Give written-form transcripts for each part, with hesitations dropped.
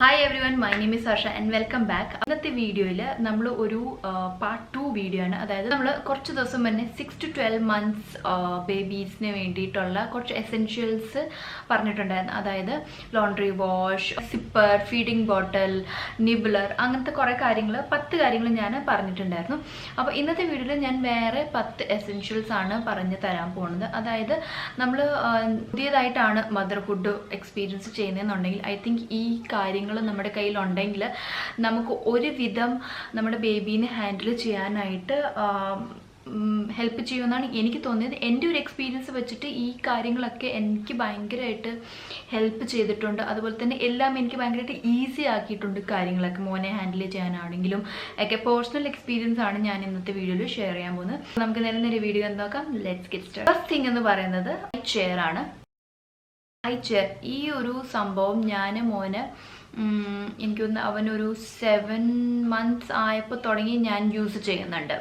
Hi everyone, my name is Harsha and welcome back. ഇന്നത്തെ വീഡിയോയിൽ നമ്മൾ ഒരു പാർട്ട് 2 വീഡിയോ ആണ്. അതായത് നമ്മൾ കുറച്ച് ദിവസം മുന്നേ 6 to 12 months ബേബീസിന് വേണ്ടിയിട്ടുള്ള കുറച്ച് എസെൻഷ്യൽസ് പറഞ്ഞിട്ടുണ്ടായിരുന്നു. അതായത് laundry wash, zipper, feeding bottle, nibbler, അങ്ങനത്തെ കുറേ കാര്യങ്ങൾ 10 കാര്യങ്ങൾ ഞാൻ പറഞ്ഞിട്ടുണ്ടായിരുന്നു. അപ്പോൾ ഇന്നത്തെ വീഡിയോയിൽ ഞാൻ വേറെ 10 എസെൻഷ്യൽസ് ആണ് പറഞ്ഞു തരാൻ പോകുന്നത്. അതായത് നമ്മൾ പുതിയതായിട്ടാണ് മദർഹുഡ് എക്സ്പീരിയൻസ് ചെയ്യുന്നതെന്നുണ്ടെങ്കിൽ ഐ തിങ്ക് ഈ കാര്യങ്ങൾ നമ്മുടെ കയ്യിലുണ്ടെങ്കിൽ നമുക്ക് ഒരുവിധം നമ്മുടെ ബേബീനെ ഹാൻഡിൽ ചെയ്യാനായിട്ട് ഹെൽപ്പ് ചെയ്യുമെന്നാണ് എനിക്ക് തോന്നിയത്. എൻ്റെ ഒരു എക്സ്പീരിയൻസ് വെച്ചിട്ട് ഈ കാര്യങ്ങളൊക്കെ എനിക്ക് ഭയങ്കരമായിട്ട് ഹെൽപ്പ് ചെയ്തിട്ടുണ്ട്. അതുപോലെ തന്നെ എല്ലാം എനിക്ക് ഭയങ്കരമായിട്ട് ഈസി ആക്കിയിട്ടുണ്ട് കാര്യങ്ങളൊക്കെ മോനെ ഹാൻഡിൽ ചെയ്യാനാണെങ്കിലും ഒക്കെ. പേഴ്സണൽ എക്സ്പീരിയൻസ് ആണ് ഞാൻ ഇന്നത്തെ വീഡിയോയിൽ ഷെയർ ചെയ്യാൻ പോകുന്നത്. നമുക്ക് നേരെ വീഡിയോ നോക്കാം. Let's get start. First thing എന്ന് പറയുന്നത് ചെയർ ആണ്. ചെയർ ഈ ഒരു സംഭവം ഞാൻ മോന് എനിക്കൊന്ന് അവനൊരു 7 months ആയപ്പോൾ തുടങ്ങി ഞാൻ യൂസ് ചെയ്യുന്നുണ്ട്.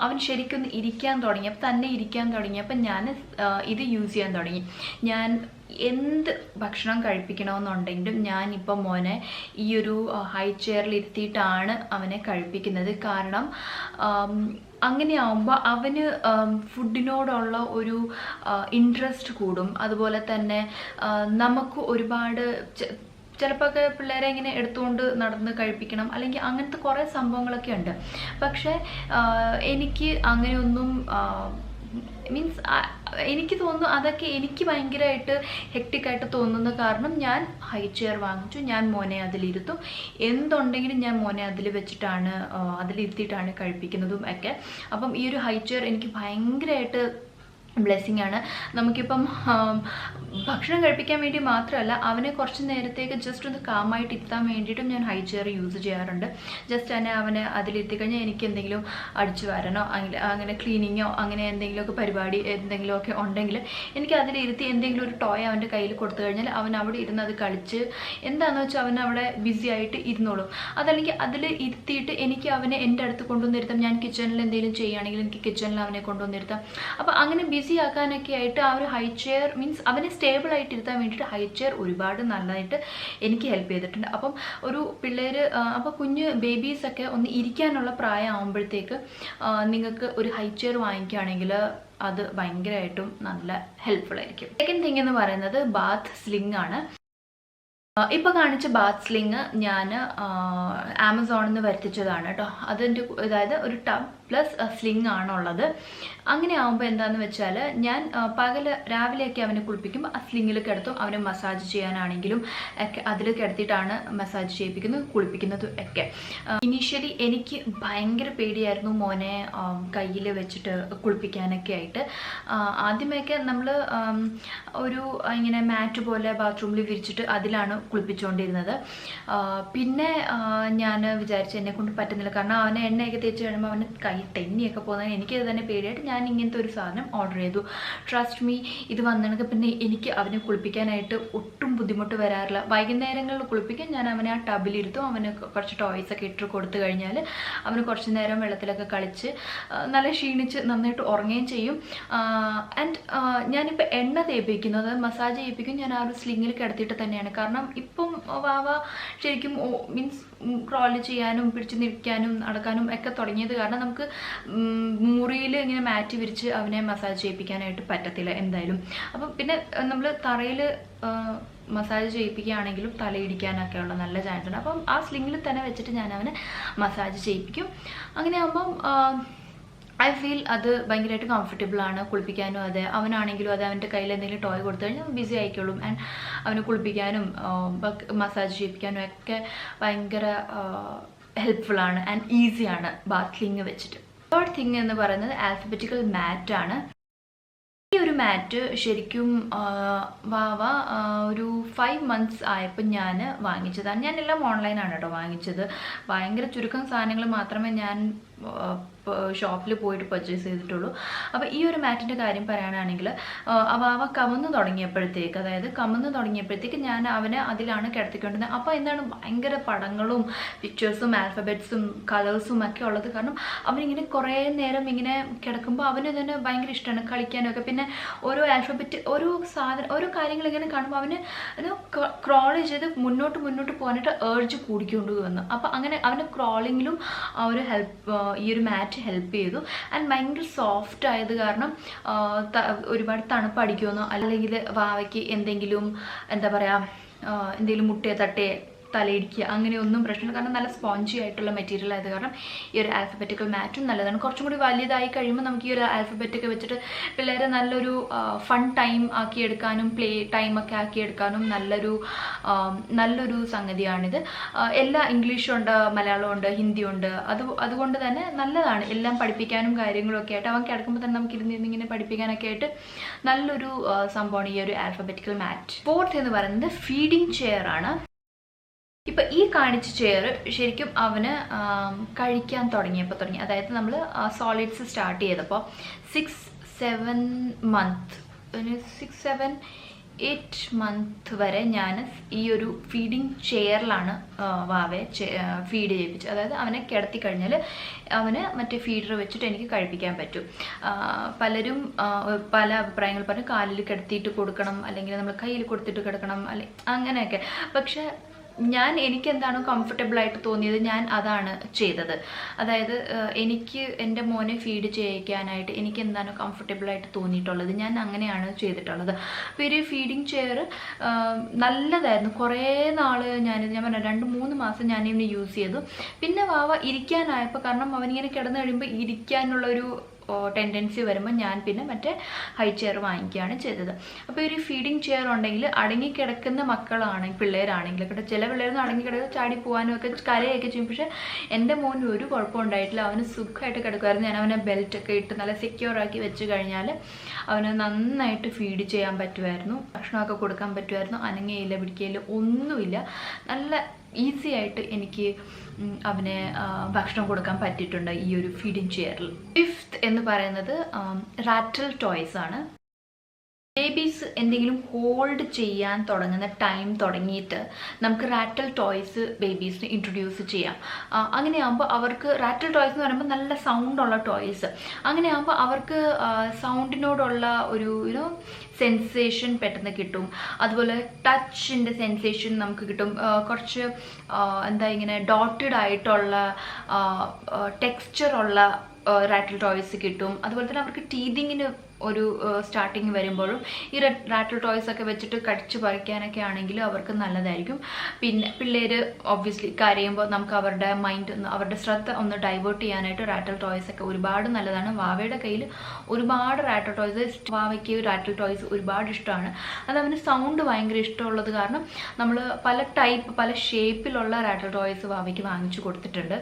അവൻ ശരിക്കൊന്ന് ഇരിക്കാൻ തുടങ്ങിയപ്പോൾ തന്നെ ഇരിക്കാൻ തുടങ്ങിയപ്പോൾ ഞാൻ ഇത് യൂസ് ചെയ്യാൻ തുടങ്ങി. ഞാൻ എന്ത് ഭക്ഷണം കഴിപ്പിക്കണമെന്നുണ്ടെങ്കിലും ഞാനിപ്പോൾ മോനെ ഈ ഒരു ഹൈ ചെയറിൽ ഇരുത്തിയിട്ടാണ് അവനെ കഴിപ്പിക്കുന്നത്. കാരണം അങ്ങനെയാവുമ്പോൾ അവന് ഫുഡിനോടുള്ള ഒരു ഇൻട്രസ്റ്റ് കൂടും. അതുപോലെ തന്നെ നമുക്ക് ഒരുപാട് ചിലപ്പോൾ ഒക്കെ പിള്ളേരെ ഇങ്ങനെ എടുത്തുകൊണ്ട് നടന്ന് കഴിപ്പിക്കണം, അല്ലെങ്കിൽ അങ്ങനത്തെ കുറേ സംഭവങ്ങളൊക്കെ ഉണ്ട്. പക്ഷേ എനിക്ക് അങ്ങനെയൊന്നും മീൻസ് എനിക്ക് തോന്നുന്നു അതൊക്കെ എനിക്ക് ഭയങ്കരമായിട്ട് ഹെക്റ്റിക്കായിട്ട് തോന്നുന്ന കാരണം ഞാൻ ഹൈ ചെയർ വാങ്ങിച്ചു. ഞാൻ മോനെ അതിലിരുത്തും. എന്തുണ്ടെങ്കിലും ഞാൻ മോനെ അതിൽ വെച്ചിട്ടാണ് അതിലിരുത്തിയിട്ടാണ് കഴിപ്പിക്കുന്നതും ഒക്കെ. അപ്പം ഈ ഒരു ഹൈ ചെയർ എനിക്ക് ഭയങ്കരമായിട്ട് ബ്ലെസ്സിങ് ആണ്. നമുക്കിപ്പം ഭക്ഷണം കഴിപ്പിക്കാൻ വേണ്ടി മാത്രമല്ല, അവനെ കുറച്ച് നേരത്തേക്ക് ജസ്റ്റ് ഒന്ന് കാമായിട്ട് ഇരുത്താൻ വേണ്ടിയിട്ടും ഞാൻ ഹൈ ചെയർ യൂസ് ചെയ്യാറുണ്ട്. ജസ്റ്റ് തന്നെ അവനെ അതിലിരുത്തി കഴിഞ്ഞാൽ എനിക്ക് എന്തെങ്കിലും അടിച്ചു വരാനോ അങ്ങനെ ക്ലീനിങ്ങോ അങ്ങനെ എന്തെങ്കിലുമൊക്കെ പരിപാടി എന്തെങ്കിലുമൊക്കെ ഉണ്ടെങ്കിൽ എനിക്ക് അതിലിരുത്തി എന്തെങ്കിലും ഒരു ടോയ് അവൻ്റെ കയ്യിൽ കൊടുത്തു കഴിഞ്ഞാൽ അവൻ അവിടെ ഇരുന്ന് അത് കളിച്ച് എന്താണെന്ന് വെച്ചാൽ അവൻ അവിടെ ബിസി ആയിട്ട് ഇരുന്നോളും. അതല്ലെങ്കിൽ അതിൽ ഇരുത്തിയിട്ട് എനിക്ക് അവനെ എൻ്റെ അടുത്ത് കൊണ്ടുവന്നിരുത്താം. ഞാൻ കിച്ചണിൽ എന്തെങ്കിലും ചെയ്യുകയാണെങ്കിൽ എനിക്ക് കിച്ചണിൽ അവനെ കൊണ്ടുവന്നിരുത്താം. അപ്പോൾ അങ്ങനെ ബിസി ആക്കാനൊക്കെ ആയിട്ട് ആ ഒരു ഹൈ ചെയർ മീൻസ് അവനെ സ്റ്റേബിൾ ആയിട്ട് ഇരുത്താൻ വേണ്ടിയിട്ട് ഹൈ ചെയർ ഒരുപാട് നല്ലതായിട്ട് എനിക്ക് ഹെൽപ്പ് ചെയ്തിട്ടുണ്ട്. അപ്പം ഒരു പിള്ളേർ അപ്പോൾ കുഞ്ഞ് ബേബീസൊക്കെ ഒന്ന് ഇരിക്കാനുള്ള പ്രായം ആകുമ്പോഴത്തേക്ക് നിങ്ങൾക്ക് ഒരു ഹൈ ചെയർ വാങ്ങിക്കുകയാണെങ്കിൽ അത് ഭയങ്കരമായിട്ടും നല്ല ഹെൽപ്ഫുൾ ആയിരിക്കും. സെക്കൻഡ് തിങ് എന്ന് പറയുന്നത് ബാത്ത് സ്ലിംഗ് ആണ്. ഇപ്പോൾ കാണിച്ച ബാത്ത് സ്ലിങ് ഞാൻ ആമസോണിൽ നിന്ന് വരുത്തിച്ചതാണ് കേട്ടോ. അതിൻ്റെ അതായത് ഒരു ടബ് പ്ലസ് സ്ലിങ് ആണുള്ളത്. അങ്ങനെ ആകുമ്പോൾ എന്താണെന്ന് വെച്ചാൽ ഞാൻ രാവിലെയൊക്കെ അവനെ കുളിപ്പിക്കുമ്പോൾ ആ സ്ലിങ്ങിൽ കിടത്തും. അവനെ മസാജ് ചെയ്യാനാണെങ്കിലും ഒക്കെ അതിൽ കിടത്തിയിട്ടാണ് മസാജ് ചെയ്യിപ്പിക്കുന്നത് കുളിപ്പിക്കുന്നതും ഒക്കെ. ഇനീഷ്യലി എനിക്ക് ഭയങ്കര പേടിയായിരുന്നു മോനെ കയ്യിൽ വെച്ചിട്ട് കുളിപ്പിക്കാനൊക്കെ ആയിട്ട്. ആദ്യമൊക്കെ നമ്മൾ ഒരു ഇങ്ങനെ മാറ്റ് പോലെ ബാത്റൂമിൽ വിരിച്ചിട്ട് അതിലാണ് കുളിപ്പിച്ചുകൊണ്ടിരുന്നത്. പിന്നെ ഞാൻ വിചാരിച്ചു എന്നെ കൊണ്ട് പറ്റുന്നില്ല, കാരണം അവനെ എണ്ണയൊക്കെ തേച്ച് കഴിയുമ്പോൾ അവന് കൈ തെന്നിയൊക്കെ പോകുന്നതിന് എനിക്കത് തന്നെ പേടിയായിട്ട് ഞാൻ ഇങ്ങനത്തെ ഒരു സാധനം ഓർഡർ ചെയ്തു. ട്രസ്റ്റ് മീ, ഇത് വന്നിട്ട് പിന്നെ എനിക്ക് അവനെ കുളിപ്പിക്കാനായിട്ട് ഒട്ടും ബുദ്ധിമുട്ട് വരാറില്ല. വൈകുന്നേരങ്ങളിൽ കുളിപ്പിക്കാൻ ഞാൻ അവനെ ആ ടബിലിരുത്തും. അവന് കുറച്ച് ടോയ്സൊക്കെ ഇട്ട് കൊടുത്തു കഴിഞ്ഞാൽ അവന് കുറച്ച് നേരം വെള്ളത്തിലൊക്കെ കളിച്ച് നല്ല ക്ഷീണിച്ച് നന്നായിട്ട് ഉറങ്ങുകയും ചെയ്യും. ആൻഡ് ഞാനിപ്പോൾ എണ്ണ തേപ്പിക്കുന്നത് മസാജ് ചെയ്യിപ്പിക്കും ഞാൻ ആ ഒരു സ്ലിങ്ങിൽ കിടത്തിയിട്ട് തന്നെയാണ്. കാരണം ഇപ്പം വാവ ശരിക്കും മീൻസ് ക്രോള് ചെയ്യാനും പിടിച്ച് നിൽക്കാനും നടക്കാനും ഒക്കെ തുടങ്ങിയത് കാരണം നമുക്ക് മുറിയിൽ ഇങ്ങനെ മാറ്റി വിരിച്ച് അവനെ മസാജ് ചെയ്യിപ്പിക്കാനായിട്ട് പറ്റത്തില്ല എന്തായാലും. അപ്പം പിന്നെ നമ്മൾ തറയിൽ മസാജ് ചെയ്യിപ്പിക്കുകയാണെങ്കിലും തലയിടിക്കാനൊക്കെ ഉള്ള നല്ല ചാൻസ് ഉണ്ട്. അപ്പം ആ സ്ലിങ്ങിൽ തന്നെ വെച്ചിട്ട് ഞാൻ അവനെ മസാജ് ചെയ്യിപ്പിക്കും. അങ്ങനെ ആകുമ്പം ഐ ഫീൽ അത് ഭയങ്കരമായിട്ട് കംഫർട്ടബിളാണ് കുളിപ്പിക്കാനും. അതെ, അവനാണെങ്കിലും അതെ, അവൻ്റെ കയ്യിൽ എന്തെങ്കിലും ടോയ് കൊടുത്തു കഴിഞ്ഞാൽ ബിസി ആയിക്കോളും. ആൻഡ് അവന് കുളിപ്പിക്കാനും മസാജ് ചെയ്യിപ്പിക്കാനും ഒക്കെ ഭയങ്കര ഹെൽപ്ഫുള്ളാണ് ആൻഡ് ഈസിയാണ് ബാത്ത് സ്ലിങ് വെച്ചിട്ട്. തേർഡ് തിങ് എന്ന് പറയുന്നത് ആൽഫബറ്റിക്കൽ മാറ്റാണ്. ഈ ഒരു മാറ്റ് ശരിക്കും വാവ ഒരു 5 months ആയപ്പോൾ ഞാൻ വാങ്ങിച്ചതാണ്. ഞാൻ എല്ലാം ഓൺലൈനാണ് കേട്ടോ വാങ്ങിച്ചത്. ഭയങ്കര ചുരുക്കം സാധനങ്ങൾ മാത്രമേ ഞാൻ ഷോപ്പിൽ പോയിട്ട് പർച്ചേസ് ചെയ്തിട്ടുള്ളൂ. അപ്പോൾ ഈ ഒരു മാറ്റിൻ്റെ കാര്യം പറയുകയാണെങ്കിൽ അവ കമന്ന് തുടങ്ങിയപ്പോഴത്തേക്ക്, അതായത് കമന്ന് തുടങ്ങിയപ്പോഴത്തേക്ക് ഞാൻ അവനെ അതിലാണ് കിടത്തിക്കൊണ്ടിരുന്നത്. അപ്പോൾ എന്താണ് ഭയങ്കര പടങ്ങളും പിക്ചേഴ്സും ആൽഫബറ്റ്സും കളേഴ്സും ഒക്കെ ഉള്ളത് കാരണം അവനിങ്ങനെ കുറേ നേരം ഇങ്ങനെ കിടക്കുമ്പോൾ അവന് തന്നെ ഭയങ്കര ഇഷ്ടമാണ് കളിക്കാനൊക്കെ. പിന്നെ ഓരോ ആൽഫബറ്റ്, ഓരോ സാധനം, ഓരോ കാര്യങ്ങൾ ഇങ്ങനെ കാണുമ്പോൾ അവന് ക്രോൾ ചെയ്ത് മുന്നോട്ട് പോകാനായിട്ട് ഏർജ് കൂടിക്കൊണ്ട് വന്നു. അപ്പോൾ അങ്ങനെ അവന് ക്രോളിങ്ങിലും ആ ഒരു ഈ ഒരു മാറ്റ് ഹെൽപ്പ് ചെയ്തു. ആൻഡ് ഭയങ്കര സോഫ്റ്റ് ആയത് കാരണം ഒരുപാട് തണുപ്പ് അടിക്കുമെന്നോ അല്ലെങ്കിൽ വാവയ്ക്ക് എന്തെങ്കിലും എന്താ പറയുക എന്തെങ്കിലും മുട്ടയെ തട്ടേ തലയിടിക്കുക അങ്ങനെയൊന്നും പ്രശ്നമില്ല. കാരണം നല്ല സ്പോഞ്ചി ആയിട്ടുള്ള മെറ്റീരിയൽ ആയത് കാരണം ഈ ഒരു ആൽഫബറ്റിക്കൽ മാറ്റും നല്ലതാണ്. കുറച്ചും കൂടി വലുതായി കഴിയുമ്പോൾ നമുക്ക് ഈ ഒരു ആൽഫബറ്റൊക്കെ വെച്ചിട്ട് പിള്ളേരെ നല്ലൊരു ഫൺ ടൈം ആക്കിയെടുക്കാനും പ്ലേ ടൈമൊക്കെ ആക്കിയെടുക്കാനും നല്ലൊരു സംഗതിയാണിത്. എല്ലാ ഇംഗ്ലീഷും ഉണ്ട്, മലയാളമുണ്ട്, ഹിന്ദിയുണ്ട്. അതുകൊണ്ട് തന്നെ നല്ലതാണ് എല്ലാം പഠിപ്പിക്കാനും കാര്യങ്ങളൊക്കെ ആയിട്ട്. അവൻ കിടക്കുമ്പോൾ തന്നെ നമുക്ക് ഇരുന്നിങ്ങനെ പഠിപ്പിക്കാനൊക്കെ ആയിട്ട് നല്ലൊരു സംഭവമാണ് ഈ ഒരു ആൽഫബറ്റിക്കൽ മാറ്റ്. ഫോർത്ത് എന്ന് പറയുന്നത് ഫീഡിങ് ചെയർ ആണ്. ഇപ്പം ഈ കാണിച്ച ചെയർ ശരിക്കും അവന് കഴിക്കാൻ തുടങ്ങി, അതായത് നമ്മൾ സോളിഡ്സ് സ്റ്റാർട്ട് ചെയ്തപ്പോൾ 6-7 മന്ത് വരെ ഞാൻ ഈ ഒരു ഫീഡിങ് ചെയറിലാണ് വാവയെ ഫീഡ് ചെയ്യിപ്പിച്ചത്. അതായത് അവനെ കിടത്തി കഴിഞ്ഞാൽ അവന് മറ്റേ ഫീഡർ വെച്ചിട്ട് എനിക്ക് കഴിപ്പിക്കാൻ പറ്റും. പലരും പല അഭിപ്രായങ്ങൾ പറഞ്ഞ് കാലിൽ കിടത്തിയിട്ട് കൊടുക്കണം, അല്ലെങ്കിൽ നമ്മൾ കയ്യിൽ കൊടുത്തിട്ട് കിടക്കണം, അങ്ങനെയൊക്കെ. പക്ഷെ എനിക്ക് എന്താണോ കംഫർട്ടബിൾ ആയിട്ട് തോന്നിയത് ഞാൻ അതാണ് ചെയ്തത്. അതായത് എനിക്ക് എൻ്റെ മോനെ ഫീഡ് ചെയ്യിക്കാനായിട്ട് എനിക്ക് എന്താണോ കംഫർട്ടബിൾ ആയിട്ട് തോന്നിയിട്ടുള്ളത് ഞാൻ അങ്ങനെയാണ് ചെയ്തിട്ടുള്ളത്. അപ്പോൾ ഒരു ഫീഡിങ് ചെയർ നല്ലതായിരുന്നു. കുറേ നാൾ ഞാൻ പറഞ്ഞ 2-3 മാസം ഞാനിങ്ങനെ യൂസ് ചെയ്തു. പിന്നെ വാവ ഇരിക്കാനായപ്പോൾ, കാരണം അവനിങ്ങനെ കിടന്നു കഴിയുമ്പോൾ ഇരിക്കാനുള്ളൊരു ടെൻഡൻസി വരുമ്പോൾ ഞാൻ പിന്നെ മറ്റേ ഹൈ ചെയർ വാങ്ങിക്കുകയാണ് ചെയ്തത്. അപ്പോൾ ഒരു ഫീഡിങ് ചെയർ ഉണ്ടെങ്കിൽ അടങ്ങിക്കിടക്കുന്ന മക്കളാണെങ്കിൽ, പിള്ളേരാണെങ്കിൽ കേട്ടോ, ചില പിള്ളേരൊന്നും അടങ്ങിക്കിടക്കുക ചാടി പോകാനും ഒക്കെ കരയൊക്കെ ചെയ്യും. പക്ഷേ എൻ്റെ മോന് ഒരു കുഴപ്പം ഉണ്ടായിട്ടില്ല. അവന് സുഖമായിട്ട് കിടക്കുമായിരുന്നു. ഞാൻ അവനെ ബെൽറ്റൊക്കെ ഇട്ട് നല്ല സെക്യൂർ ആക്കി വെച്ച് കഴിഞ്ഞാൽ അവന് നന്നായിട്ട് ഫീഡ് ചെയ്യാൻ പറ്റുമായിരുന്നു, ഭക്ഷണമൊക്കെ കൊടുക്കാൻ പറ്റുമായിരുന്നു. അനങ്ങയില്ല, പിടിക്കയില്ല, ഒന്നുമില്ല. നല്ല ഈസി ആയിട്ട് എനിക്ക് അവന് ഭക്ഷണം കൊടുക്കാൻ പറ്റിയിട്ടുണ്ട് ഈ ഒരു ഫീഡിങ് ചെയറിൽ. ഫിഫ്ത്ത് എന്ന് പറയുന്നത് റാറ്റിൽ ടോയ്സ് ആണ്. ബേബീസ് എന്തെങ്കിലും ഹോൾഡ് ചെയ്യാൻ തുടങ്ങുന്ന ടൈം തുടങ്ങിയിട്ട് നമുക്ക് റാറ്റിൽ ടോയ്സ് ബേബീസിന് ഇൻട്രൊഡ്യൂസ് ചെയ്യാം. അങ്ങനെയാകുമ്പോൾ അവർക്ക് റാറ്റിൽ ടോയ്സ് എന്ന് പറയുമ്പോൾ നല്ല സൗണ്ടുള്ള ടോയ്സ്. അങ്ങനെയാകുമ്പോൾ അവർക്ക് സൗണ്ടിനോടുള്ള ഒരു സെൻസേഷൻ പെട്ടെന്ന് കിട്ടും. അതുപോലെ ടച്ചിൻ്റെ സെൻസേഷൻ നമുക്ക് കിട്ടും. കുറച്ച് ഇങ്ങനെ ഡോട്ടഡ് ആയിട്ടുള്ള ടെക്സ്ചറുള്ള റാറ്റിൽ ടോയ്സ് കിട്ടും. അതുപോലെ തന്നെ അവർക്ക് ടീതിങ്ങിന് ഒരു സ്റ്റാർട്ടിങ് വരുമ്പോഴും ഈ റാറ്റിൽ ടോയ്സ് ഒക്കെ വെച്ചിട്ട് കടിച്ചു പറിക്കാനൊക്കെ ആണെങ്കിൽ അവർക്ക് നല്ലതായിരിക്കും. പിന്നെ പിള്ളേർ ഒബ്വിയസ്ലി കരയുമ്പോൾ നമുക്ക് അവരുടെ അവരുടെ ശ്രദ്ധ ഒന്ന് ഡൈവേർട്ട് ചെയ്യാനായിട്ട് റാറ്റിൽ ടോയ്സ് ഒക്കെ ഒരുപാട് നല്ലതാണ്. വാവയുടെ കയ്യിൽ ഒരുപാട് റാറ്റിൽ ടോയ്സ്, വാവയ്ക്ക് റാറ്റിൽ ടോയ്സ് ഒരുപാട് ഇഷ്ടമാണ്. അത് അവന് സൗണ്ട് ഭയങ്കര ഇഷ്ടമുള്ളത് കാരണം നമ്മൾ പല ഷേപ്പിലുള്ള റാറ്റിൽ ടോയ്സ് വാവയ്ക്ക് വാങ്ങിച്ചു കൊടുത്തിട്ടുണ്ട്.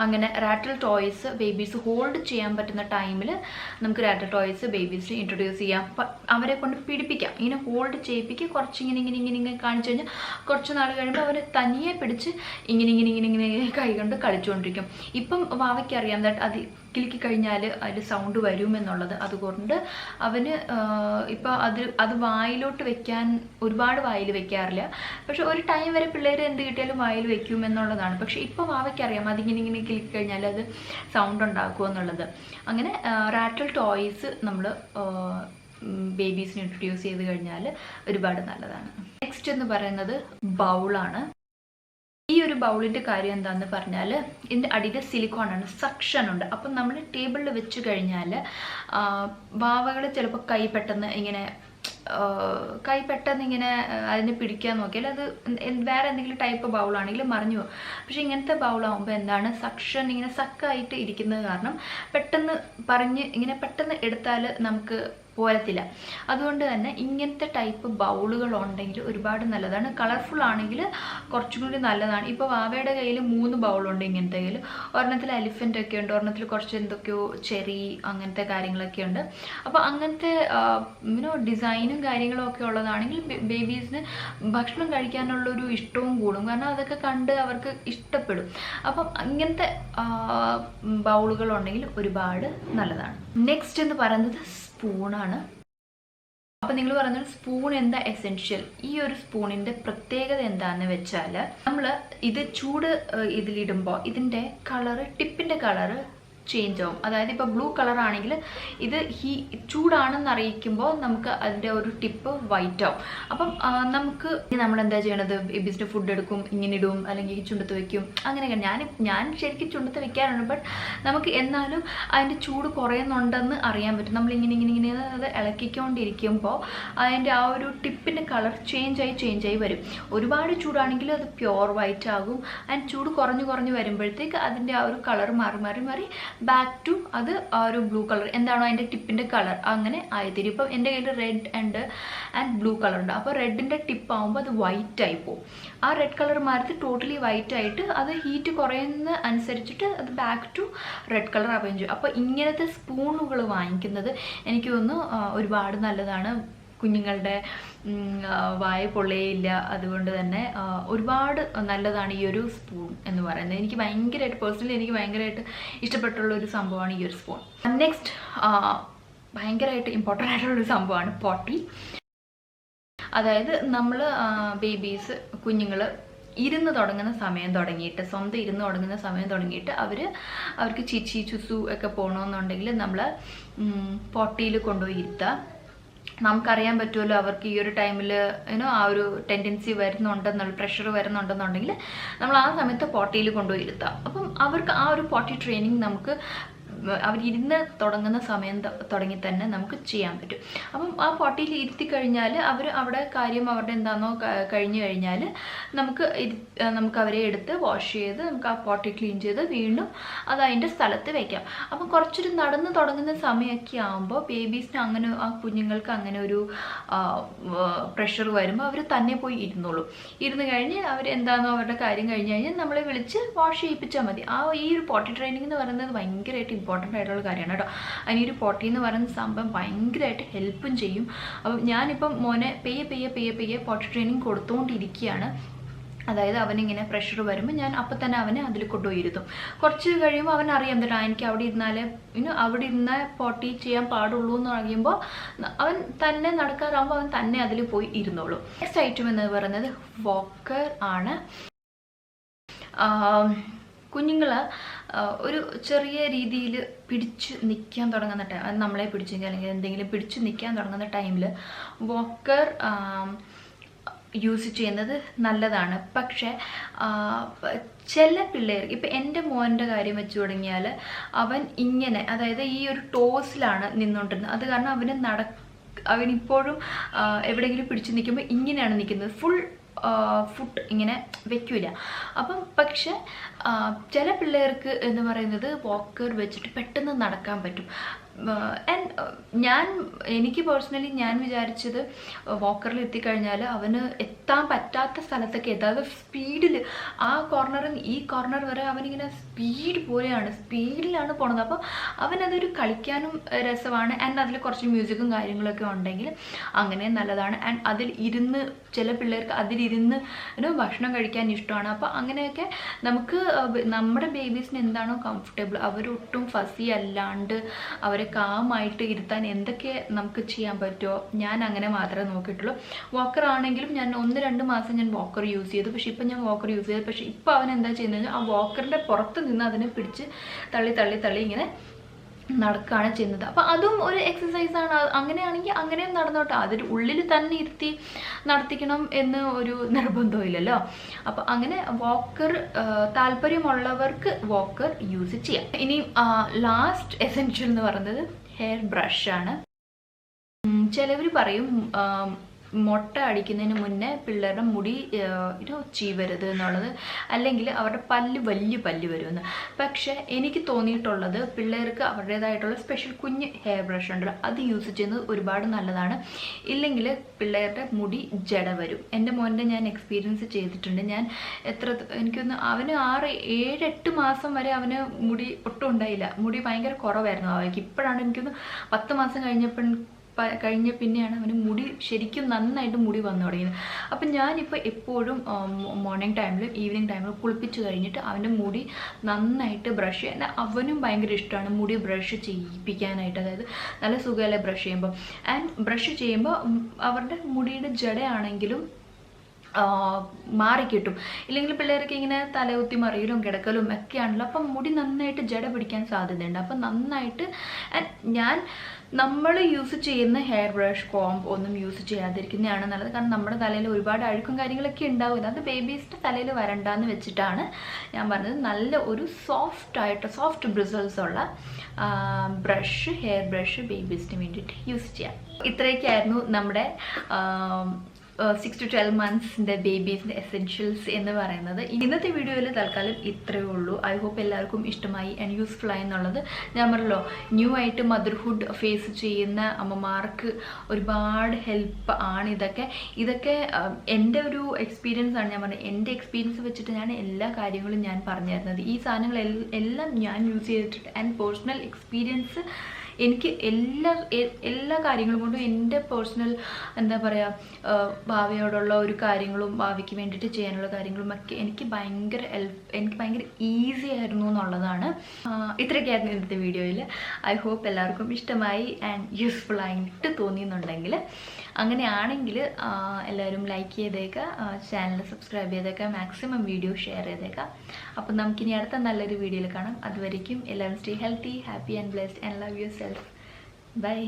അങ്ങനെ റാറ്റിൽ ടോയ്സ് ബേബീസ് ഹോൾഡ് ചെയ്യാൻ പറ്റുന്ന ടൈമിൽ നമുക്ക് റാറ്റിൽ ടോയ്സ് ബേബീസ് ഇൻട്രൊഡ്യൂസ് ചെയ്യാം. അവരെ കൊണ്ട് പിടിപ്പിക്കാം, ഇങ്ങനെ ഹോൾഡ് ചെയ്യിപ്പിക്കുക. ഇങ്ങനെ കാണിച്ചു കഴിഞ്ഞാൽ കുറച്ച് നാൾ കഴിയുമ്പോൾ അവർ തനിയെ പിടിച്ച് ഇങ്ങനെ കൈ കൊണ്ട് കളിച്ചുകൊണ്ടിരിക്കും. ഇപ്പം വാവയ്ക്ക് അറിയാം അത് കിലുക്കി കഴിഞ്ഞാൽ അതിൽ സൗണ്ട് വരുമെന്നുള്ളത്. അതുകൊണ്ട് അവന് ഇപ്പം അത് വായിലോട്ട് വെക്കാൻ ഒരുപാട് വായിൽ വെക്കാറില്ല. പക്ഷെ ഒരു ടൈം വരെ പിള്ളേർ എന്ത് കിട്ടിയാലും വായിൽ വെക്കുമെന്നുള്ളതാണ്. പക്ഷെ ഇപ്പം വാവയ്ക്കറിയാം അതിങ്ങനെ കിലുക്കി കഴിഞ്ഞാൽ അത് സൗണ്ട് ഉണ്ടാക്കുമെന്നുള്ളത്. അങ്ങനെ റാറ്റിൽ ടോയ്സ് നമ്മൾ ബേബീസിന് ഇൻട്രൊഡ്യൂസ് ചെയ്ത് കഴിഞ്ഞാൽ ഒരുപാട് നല്ലതാണ്. നെക്സ്റ്റ് എന്ന് പറയുന്നത് ബൗളാണ്. ഈ ഒരു ബൗളിൻ്റെ കാര്യം എന്താണെന്ന് പറഞ്ഞാൽ ഇതിൻ്റെ അടിയിൽ സിലിക്കോണാണ്, സക്ഷൻ ഉണ്ട്. അപ്പം നമ്മൾ ടേബിളിൽ വെച്ച് കഴിഞ്ഞാൽ വാവകൾ ചിലപ്പോൾ കൈ പെട്ടെന്ന് ഇങ്ങനെ അതിനെ പിടിക്കാൻ നോക്കിയാൽ അത് വേറെ എന്തെങ്കിലും ടൈപ്പ് ബൗളാണെങ്കിൽ മറിഞ്ഞു പോകും. പക്ഷേ ഇങ്ങനത്തെ ബൗളാകുമ്പോൾ എന്താണ്, സക്ഷൻ ഇങ്ങനെ സക്കായിട്ട് ഇരിക്കുന്നത് കാരണം പെട്ടെന്ന് പെട്ടെന്ന് എടുത്താൽ നമുക്ക് പോരത്തില്ല. അതുകൊണ്ട് തന്നെ ഇങ്ങനത്തെ ടൈപ്പ് ബൗളുകൾ ഉണ്ടെങ്കിൽ ഒരുപാട് നല്ലതാണ്. കളർഫുൾ ആണെങ്കിൽ കുറച്ചും കൂടി നല്ലതാണ്. ഇപ്പോൾ വാവയുടെ കയ്യിൽ 3 ബൗളുണ്ട് ഇങ്ങനത്തെ കയ്യിൽ. ഒരെണ്ണത്തിൽ എലിഫൻ്റ് ഒക്കെ ഉണ്ട്, ഒരെണ്ണത്തിൽ കുറച്ച് എന്തൊക്കെയോ ചെറി അങ്ങനത്തെ കാര്യങ്ങളൊക്കെ ഉണ്ട്. അപ്പോൾ അങ്ങനത്തെ ഡിസൈനും കാര്യങ്ങളും ഒക്കെ ഉള്ളതാണെങ്കിൽ ബേബീസിന് ഭക്ഷണം കഴിക്കാനുള്ളൊരു ഇഷ്ടവും കൂടും. കാരണം അതൊക്കെ കണ്ട് അവർക്ക് ഇഷ്ടപ്പെടും. അപ്പം അങ്ങനത്തെ ബൗളുകൾ ഉണ്ടെങ്കിൽ ഒരുപാട് നല്ലതാണ്. നെക്സ്റ്റ് എന്ന് പറയുന്നത് സ്പൂണാണ്. അപ്പം നിങ്ങൾ പറയുന്നത് സ്പൂൺ എന്താ എസെൻഷ്യൽ? ഈ ഒരു സ്പൂണിൻ്റെ പ്രത്യേകത എന്താണെന്ന് വെച്ചാൽ, നമ്മൾ ഇത് ചൂട് ഇതിലിടുമ്പോൾ ഇതിൻ്റെ കളറ്, ടിപ്പിൻ്റെ കളറ് ചേഞ്ച് ആവും. അതായത് ഇപ്പോൾ ബ്ലൂ കളർ ആണെങ്കിൽ ഇത് ചൂടാണെന്ന് അറിയിക്കുമ്പോൾ നമുക്ക് അതിൻ്റെ ഒരു ടിപ്പ് വൈറ്റ് ആവും. അപ്പം നമുക്ക് നമ്മൾ എന്താ ചെയ്യണത്, ബേബീസിൻ്റെ ഫുഡ് എടുക്കും, ഇങ്ങനെ ഇടും, അല്ലെങ്കിൽ ചുണ്ടത്ത് വെക്കും, അങ്ങനെയൊക്കെ. ഞാൻ ശരിക്കും ചുണ്ടത്ത് വെക്കാറുണ്ട്. ബട്ട് നമുക്ക് എന്നാലും അതിൻ്റെ ചൂട് കുറയുന്നുണ്ടെന്ന് അറിയാൻ പറ്റും. നമ്മൾ ഇങ്ങനെ അത് ഇളക്കിക്കൊണ്ടിരിക്കുമ്പോൾ അതിൻ്റെ ആ ഒരു ടിപ്പിൻ്റെ കളർ ചേഞ്ച് ആയി വരും. ഒരുപാട് ചൂടാണെങ്കിൽ അത് പ്യുവർ വൈറ്റ് ആകും. ആൻഡ് ചൂട് കുറഞ്ഞു വരുമ്പോഴത്തേക്ക് അതിൻ്റെ ആ ഒരു കളർ മാറി ബാക്ക് ടു അത് ആ ഒരു ബ്ലൂ കളർ എന്താണോ അതിൻ്റെ ടിപ്പിൻ്റെ കളർ അങ്ങനെ ആയിത്തീരും. ഇപ്പം എൻ്റെ കയ്യിൽ റെഡ് ആൻഡ് ബ്ലൂ കളർ ഉണ്ട്. അപ്പോൾ റെഡിൻ്റെ ടിപ്പ് ആകുമ്പോൾ അത് വൈറ്റ് ആയി പോകും. ആ റെഡ് കളർ മാറി ടോട്ടലി വൈറ്റ് ആയിട്ട് അത് ഹീറ്റ് കുറയുന്ന അനുസരിച്ചിട്ട് അത് ബാക്ക് ടു റെഡ് കളർ ആവുകയും ചെയ്യും. അപ്പോൾ ഇങ്ങനത്തെ സ്പൂണുകൾ വാങ്ങിക്കുന്നത് എനിക്ക് തോന്നുന്നു ഒരുപാട് നല്ലതാണ്. കുഞ്ഞുങ്ങളുടെ വായ പൊള്ളയില്ല. അതുകൊണ്ട് തന്നെ ഒരുപാട് നല്ലതാണ് ഈ ഒരു സ്പൂൺ എന്ന് പറയുന്നത്. എനിക്ക് ഭയങ്കരമായിട്ട് ഇഷ്ടപ്പെട്ടുള്ള ഒരു സംഭവമാണ് ഈ ഒരു സ്പൂൺ. നെക്സ്റ്റ് ഭയങ്കരമായിട്ട് ഇമ്പോർട്ടൻ്റ് ആയിട്ടുള്ളൊരു സംഭവമാണ് പോട്ടി. അതായത് നമ്മൾ ബേബീസ് കുഞ്ഞുങ്ങൾ ഇരുന്ന് തുടങ്ങുന്ന സമയം തുടങ്ങിയിട്ട്, സ്വന്തം ഇരുന്ന് തുടങ്ങുന്ന സമയം തുടങ്ങിയിട്ട് അവർക്ക് ചിച്ചി ചുസു ഒക്കെ പോകണമെന്നുണ്ടെങ്കിൽ നമ്മൾ പോട്ടിയിൽ കൊണ്ടുപോയി ഇരുത്തുക. നമുക്കറിയാൻ പറ്റുമല്ലോ അവർക്ക് ഈ ഒരു ടൈമിൽ ആ ഒരു ടെൻഡൻസി പ്രഷർ വരുന്നുണ്ടെന്നുണ്ടെങ്കിൽ നമ്മൾ ആ സമയത്ത് പോട്ടിയിൽ കൊണ്ടുപോയി ഇരുത്താം. അപ്പം അവർക്ക് ആ ഒരു പോട്ടി ട്രെയിനിങ് നമുക്ക് അവരിരുന്ന് തുടങ്ങുന്ന സമയം തുടങ്ങി തന്നെ നമുക്ക് ചെയ്യാൻ പറ്റും. അപ്പം ആ പോട്ടിയിൽ ഇരുത്തി കഴിഞ്ഞാൽ അവിടെ കാര്യം അവരുടെ എന്താണോ കഴിഞ്ഞു കഴിഞ്ഞാൽ നമുക്ക് അവരെ എടുത്ത് വാഷ് ചെയ്ത് നമുക്ക് ആ പോട്ടി ക്ലീൻ ചെയ്ത് വീണ്ടും അത് അതിൻ്റെ സ്ഥലത്ത് വയ്ക്കാം. അപ്പം കുറച്ചൊരു നടന്ന് തുടങ്ങുന്ന സമയമൊക്കെ ആകുമ്പോൾ ബേബീസിന് അങ്ങനെ ആ കുഞ്ഞുങ്ങൾക്ക് അങ്ങനെ ഒരു പ്രഷർ വരുമ്പോൾ അവർ തന്നെ പോയി ഇരുന്ന് കഴിഞ്ഞ് എന്താണോ അവരുടെ കാര്യം കഴിഞ്ഞ് കഴിഞ്ഞാൽ നമ്മളെ വിളിച്ച് വാഷ് ചെയ്യിപ്പിച്ചാൽ മതി. ഈ ഒരു പോട്ടി ട്രെയിനിങ് എന്ന് പറയുന്നത് ഭയങ്കരമായിട്ട് ഇമ്പോർട്ടൻ്റ് ആയിട്ടുള്ള കാര്യമാണ് കേട്ടോ. അതിന് ഒരു പോട്ടി എന്ന് പറയുന്ന സംഭവം ഭയങ്കരമായിട്ട് ഹെൽപ്പും ചെയ്യും. അപ്പം ഞാനിപ്പം മോനെ പെയ്യെ പോട്ടി ട്രെയിനിങ് കൊടുത്തുകൊണ്ടിരിക്കുകയാണ്. അതായത് അവനിങ്ങനെ പ്രഷർ വരുമ്പോൾ ഞാൻ അപ്പം തന്നെ അവനെ അതിൽ കൊണ്ടുപോയി ഇരുത്തും. കുറച്ച് കഴിയുമ്പോൾ അവനറിയാം കേട്ടോ എനിക്ക് അവിടെ ഇരുന്ന പോട്ടി ചെയ്യാൻ പാടുള്ളൂ എന്ന് പറയുമ്പോൾ അവൻ തന്നെ നടക്കാറാകുമ്പോൾ അവൻ തന്നെ അതിൽ പോയി ഇരുന്നോളൂ. നെക്സ്റ്റ് ഐറ്റം എന്ന് പറയുന്നത് വോക്കർ ആണ്. കുഞ്ഞുങ്ങൾ ഒരു ചെറിയ രീതിയിൽ പിടിച്ച് നിൽക്കാൻ തുടങ്ങുന്ന ടൈം, നമ്മളെ പിടിച്ചെങ്കിൽ അല്ലെങ്കിൽ എന്തെങ്കിലും പിടിച്ച് നിൽക്കാൻ തുടങ്ങുന്ന ടൈമിൽ വോക്കർ യൂസ് ചെയ്യുന്നത് നല്ലതാണ്. പക്ഷേ ചില പിള്ളേർ, ഇപ്പം എൻ്റെ മോൻ്റെ കാര്യം വെച്ച് തുടങ്ങിയാൽ അവൻ ഇങ്ങനെ, അതായത് ഈ ഒരു ടോസിലാണ് നിന്നുകൊണ്ടിരുന്നത്. അത് കാരണം അവനിപ്പോഴും എവിടെയെങ്കിലും പിടിച്ച് നിൽക്കുമ്പോൾ ഇങ്ങനെയാണ് നിൽക്കുന്നത്. ഫുൾ ഫുട്ട് ഇങ്ങനെ വെക്കില്ല. അപ്പം പക്ഷെ ചില പിള്ളേർക്ക് എന്ന് പറയുന്നത് വോക്കർ വെച്ചിട്ട് പെട്ടെന്ന് നടക്കാൻ പറ്റും. എനിക്ക് പേഴ്സണലി ഞാൻ വിചാരിച്ചത് വോക്കറിൽ എത്തിക്കഴിഞ്ഞാൽ അവന് എത്താൻ പറ്റാത്ത സ്ഥലത്തൊക്കെ അതായത് സ്പീഡിൽ ആ കോർണറിൽ ഈ കോർണർ വരെ അവനിങ്ങനെ സ്പീഡിലാണ് പോണത്. അപ്പോൾ അവനതൊരു കളിക്കാനും രസമാണ്. ആൻഡ് അതിൽ കുറച്ച് മ്യൂസിക്കും കാര്യങ്ങളൊക്കെ ഉണ്ടെങ്കിൽ അങ്ങനെ നല്ലതാണ്. ആൻഡ് ചില പിള്ളേർക്ക് അതിലിരുന്ന് ഭക്ഷണം കഴിക്കാൻ ഇഷ്ടമാണ്. അപ്പോൾ അങ്ങനെയൊക്കെ നമുക്ക് നമ്മുടെ ബേബീസിന് എന്താണോ കംഫർട്ടബിൾ, അവരൊട്ടും ഫസി അല്ലാണ്ട് അവരെ കാമായിട്ട് ഇരുത്താൻ എന്തൊക്കെ നമുക്ക് ചെയ്യാൻ പറ്റുമോ ഞാൻ അങ്ങനെ മാത്രമേ നോക്കിയിട്ടുള്ളൂ. വോക്കർ ആണെങ്കിലും ഞാൻ 1-2 മാസം ഞാൻ വോക്കർ യൂസ് ചെയ്തു. പക്ഷേ ഇപ്പം ഞാൻ വോക്കർ യൂസ് ചെയ്തു. പക്ഷേ ഇപ്പോൾ അവൻ എന്താ ചെയ്യുന്നത്, ആ വോക്കറിൻ്റെ പുറത്ത് നിന്ന് അതിനെ പിടിച്ച് തള്ളി ഇങ്ങനെ നടക്കുകയാണ് ചെയ്യുന്നത്. അപ്പോൾ അതും ഒരു എക്സസൈസാണ്. അങ്ങനെയാണെങ്കിൽ അങ്ങനെയും നടന്നോട്ടെ. അതിൽ ഉള്ളിൽ തന്നെ ഇരുത്തി നടത്തിക്കണം എന്ന് ഒരു നിർബന്ധമില്ലല്ലോ. അപ്പോൾ അങ്ങനെ വോക്കർ താല്പര്യമുള്ളവർക്ക് വോക്കർ യൂസ് ചെയ്യാം. ഇനി ലാസ്റ്റ് എസെൻഷ്യൽ എന്ന് പറയുന്നത് ഹെയർ ബ്രഷാണ്. ചിലവർ പറയും മുട്ട അടിക്കുന്നതിന് മുന്നേ പിള്ളേരുടെ മുടി ചീവരുത് എന്നുള്ളത്, അല്ലെങ്കിൽ അവരുടെ വലിയ പല്ല് വരുമെന്ന്. പക്ഷേ എനിക്ക് തോന്നിയിട്ടുള്ളത് പിള്ളേർക്ക് അവരുടേതായിട്ടുള്ള സ്പെഷ്യൽ കുഞ്ഞ് ഹെയർ ബ്രഷ് ഉണ്ടല്ലോ, അത് യൂസ് ചെയ്യുന്നത് ഒരുപാട് നല്ലതാണ്. ഇല്ലെങ്കിൽ പിള്ളേരുടെ മുടി ജട വരും. എൻ്റെ മോൻ്റെ ഞാൻ എക്സ്പീരിയൻസ് ചെയ്തിട്ടുണ്ട്. ഞാൻ എനിക്കൊന്ന് അവന് 6, 7, 8 മാസം വരെ അവന് മുടി ഒട്ടും ഉണ്ടായില്ല. മുടി ഭയങ്കര കുറവായിരുന്നു അവർക്ക്. ഇപ്പോഴാണ് എനിക്കൊന്ന് 10 മാസം കഴിഞ്ഞ പിന്നെയാണ് അവന് മുടി ശരിക്കും നന്നായിട്ട് മുടി വന്നു തുടങ്ങിയത്. അപ്പം ഞാനിപ്പോൾ എപ്പോഴും മോർണിംഗ് ടൈമിലും ഈവനിങ് ടൈമിലും കുളിപ്പിച്ച് കഴിഞ്ഞിട്ട് അവൻ്റെ മുടി നന്നായിട്ട് ബ്രഷ് ചെയ്യാൻ, അവനും ഭയങ്കര ഇഷ്ടമാണ് മുടി ബ്രഷ് ചെയ്യിപ്പിക്കാനായിട്ട്. അതായത് നല്ല സുഖമല്ലേ ബ്രഷ് ചെയ്യുമ്പോൾ. ആൻഡ് ബ്രഷ് ചെയ്യുമ്പോൾ അവരുടെ മുടിയുടെ ജടയാണെങ്കിലും മാറിക്കിട്ടും. ഇല്ലെങ്കിൽ പിള്ളേർക്ക് ഇങ്ങനെ തലകുത്തി മറിയലും കിടക്കലും ഒക്കെയാണല്ലോ, അപ്പം മുടി നന്നായിട്ട് ജട പിടിക്കാൻ സാധ്യതയുണ്ട്. അപ്പം നന്നായിട്ട് നമ്മൾ യൂസ് ചെയ്യുന്ന ഹെയർ ബ്രഷ് കോംബ് ഒന്നും യൂസ് ചെയ്യാതിരിക്കുന്നതാണ് നല്ലത്. കാരണം നമ്മുടെ തലയിൽ ഒരുപാട് അഴുക്കും കാര്യങ്ങളൊക്കെ ഉണ്ടാവും. അത് ബേബീസിൻ്റെ തലയിൽ വരണ്ടാന്ന് വെച്ചിട്ടാണ് ഞാൻ പറഞ്ഞത്. നല്ല ഒരു സോഫ്റ്റ് ബ്രിസൽസ് ഉള്ള ഹെയർ ബ്രഷ് ബേബീസിന് വേണ്ടിയിട്ട് യൂസ് ചെയ്യാം. ഇത്രയൊക്കെയായിരുന്നു നമ്മുടെ 6 to 12 months ബേബീസിൻ്റെ എസെൻഷ്യൽസ് എന്ന് പറയുന്നത്. ഇന്നത്തെ വീഡിയോയിൽ തൽക്കാലം ഇത്രയേ ഉള്ളൂ. ഐ ഹോപ്പ് എല്ലാവർക്കും ഇഷ്ടമായി ആൻഡ് യൂസ്ഫുൾ ആയി എന്നുള്ളത്. ഞാൻ പറഞ്ഞല്ലോ, ന്യൂ ആയിട്ട് മദർഹുഡ് ഫേസ് ചെയ്യുന്ന അമ്മമാർക്ക് ഒരുപാട് ഹെൽപ്പ് ആണ് ഇതൊക്കെ എൻ്റെ ഒരു എക്സ്പീരിയൻസ് ആണ്. ഞാൻ പറഞ്ഞത് എൻ്റെ എക്സ്പീരിയൻസ് വെച്ചിട്ട് ഞാൻ എല്ലാ കാര്യങ്ങളും ഞാൻ പറഞ്ഞു തരുന്നത്. ഈ സാധനങ്ങളെല്ലാം ഞാൻ യൂസ് ചെയ്തിട്ട് ആൻഡ് പേഴ്സണൽ എക്സ്പീരിയൻസ് എനിക്ക് എല്ലാ കാര്യങ്ങളും കൊണ്ടും എൻ്റെ പേഴ്സണൽ എന്താ പറയുക ഭാവിയോടുള്ള ഒരു കാര്യങ്ങളും ഭാവിക്ക് വേണ്ടിയിട്ട് ചെയ്യാനുള്ള കാര്യങ്ങളും ഒക്കെ എനിക്ക് ഭയങ്കര ഈസി ആയിരുന്നു എന്നുള്ളതാണ്. ഇത്രയൊക്കെയായിരുന്നു ഇന്നത്തെ വീഡിയോയിൽ. ഐ ഹോപ്പ് എല്ലാവർക്കും ഇഷ്ടമായി ആൻഡ് യൂസ്ഫുൾ ആയിട്ട് തോന്നിയെന്നുണ്ടെങ്കിൽ, അങ്ങനെയാണെങ്കിൽ എല്ലാവരും ലൈക്ക് ചെയ്തേക്കുക, ചാനൽ സബ്സ്ക്രൈബ് ചെയ്തേക്കുക, മാക്സിമം വീഡിയോ ഷെയർ ചെയ്തേക്കുക. അപ്പം നമുക്കിനി അടുത്ത നല്ലൊരു വീഡിയോയിൽ കാണാം. അതുവരേക്കും എല്ലാവരും stay healthy, happy and blessed and love yourself. By.